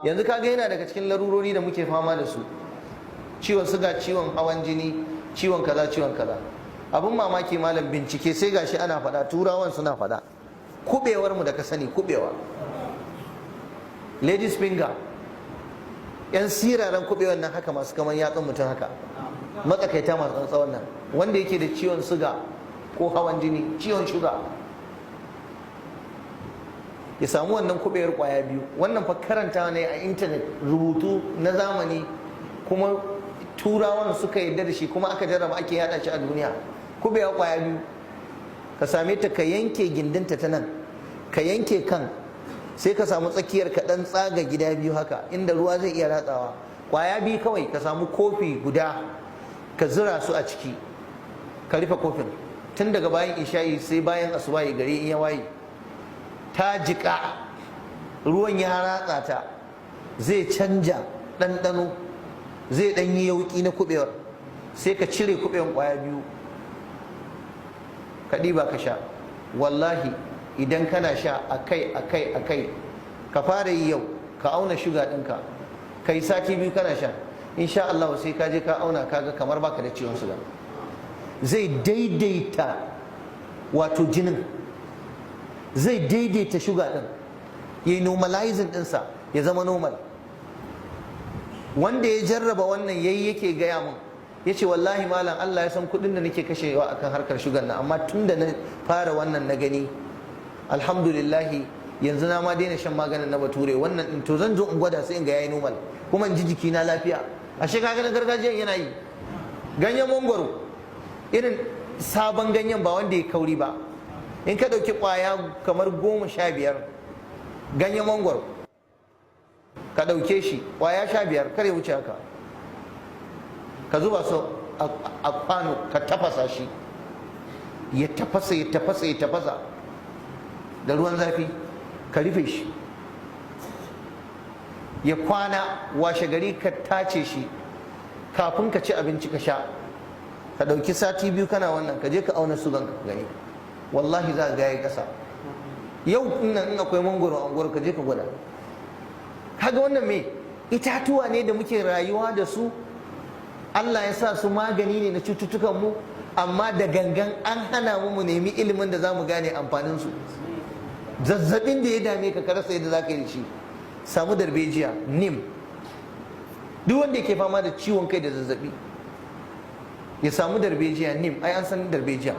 yanzu kaga yana daga cikin larurori da muke fama da su, ciwon suga, ciwon hawan jini, ciwon kaza ciwon kaza. Abin mamaki malam, bincike sai gashi ana faɗa, turawan suna faɗa, kubewar mu da ka sani, kubewa, ladies finger, yan siraran kubewar nan haka masu kaman yatsun mutum haka, matsakaita masu tsawon nan, wanda yake da ciwon suga ko hawan jini, ciwon shuga, ya samu wannan kubewar kwaya biyu. Wannan fa karanta ne a intanet, rubutu na zamani, kuma turawan suka yarda da shi, kuma aka jarraba ake yada shi a duniya. Kubewa kwaya biyu, ka same ta, ka yanke gindinta ta nan, ka yanke kan, sai ka samu tsakiyar ka dan tsaga gida biyu haka inda ruwa zai iya ratsawa. Kwaya biyu kawai, ka samu kofi guda ka zura su a ciki, ka rufe kofin tun daga bayan isha'i sai bayan asubahi gari in ya waye. Ta jika, ruwan ya ratsa ta, zai canja ɗanɗano, zai ɗan yi yauƙi na kuɓewar, sai ka cire kuɓewar ƙwaya biyu ka ɗiba ka sha. Wallahi idan kana sha akai, ka fara yi yau, ka auna shuga ɗinka, ka yi sati biyu kana sha, insha Allah sai ka je ka auna kaga kamar baka da ciwon suga. Zai daidaita wato jinin, zai daidaita shuga ɗin, ya yi normalizing ɗinsa ya zama normal. Wanda ya jarraba wannan yayi yake gaya mun, ya ce wallahi malam Allah ya san kuɗin da nake kashewa akan harkar shugan nan, amma tun da na fara wannan na gani alhamdulillahi yanzu na ma daina shan maganin na bature wannan din, to zan zo in gwada sai in ga yayi normal, kuma in ji jikina lafiya. Ashe kaga na gargajiyan yana yi. Ganyen mangwaro, irin sabon ganyen ba wanda ya kauri ba, in ka ɗauki ƙwaya kamar 15 ganyen mangwaro, ka ɗauke shi ƙwaya 15, kar ya wuce haka, ka zuba su a kwano, ka tafasa shi, ya tafasa da ruwan zafi, ka rufe shi ya kwana. Washe gari ka tace shi, kafin ka ci abinci ka sha. Ka ɗauki sati biyu kana wannan, ka je ka auna sugan ka gani, wallahi za ka ga yayi ƙasa. Yau nan in akwai mangoro a unguwar ka je ka gwada. Kaga wannan me, itatuwa ne da muke rayuwa da su, Allah ya sa su magani ne na cututtukan mu, amma da gangan an hana mu nemi ilimin da za mu gane amfanin su. Zazzabin da ya dame ka rasa yadda za ka yi da shi, samu darbejiya, nim. Duk wanda yake fama da ciwon kai da zazzabi ya samu darbejiya, nim, ai an san darbejiya.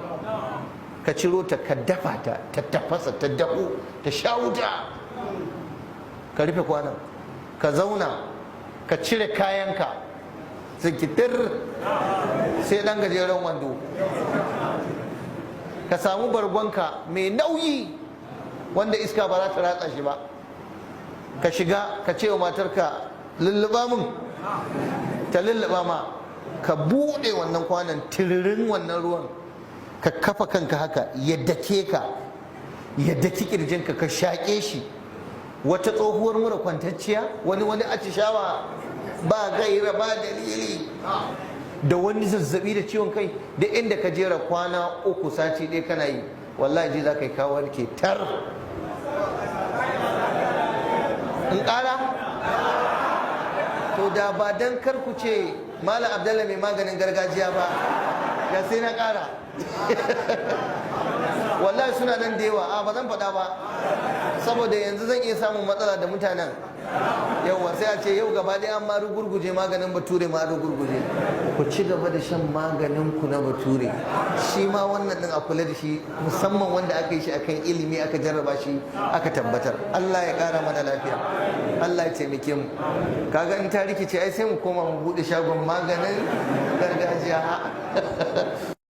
Ka ciro ta, ka dafa ta, ta tafasa, ta dahu, ta sha wuta, ka rufe kwanan, ka zauna, ka cire kayanka zikitir sai dan gajeren wando, ka samu bargonka mai nauyi wanda iska ba za ta ratsa shi ba, ka shiga, ka ce wa matarka lulluba mun, ta lulluba ma, ka buɗe wannan kwanan, tiririn wannan ruwan, ka kafa kanka haka, ya dake ka, ya daki kirjinka, ka shaƙe shi. Wata tsohuwar mura kwantacciya, wani atishawa ba gaira ba dalili, da wani zazzabi da ciwon kai, da inda ka jera kwana 3 sati ɗaya kana yi, wallahi ji za ka yi kawo ke tar. In ƙara? To da ba dan kar ku ce Malam Abdallah mai maganin gargajiya ba, ya sai na ƙara. Wallahi suna nan da yawa, ba zan faɗa ba, saboda yanzu zan iya samun matsala da mutanen. Yauwa sai a ce yau gaba ɗaya an ma rugurguje maganin bature, ma rugurguje. Ku ci gaba da shan maganin ku na bature, shi ma wannan din a kula da shi, musamman wanda aka yi shi akan ilimi, aka jarraba shi, aka tabbatar. Allah ya ƙara mana lafiya, Allah ya taimake mu. Kaga in ta rikice ai sai mu koma mu buɗe shagon maganin gargajiya.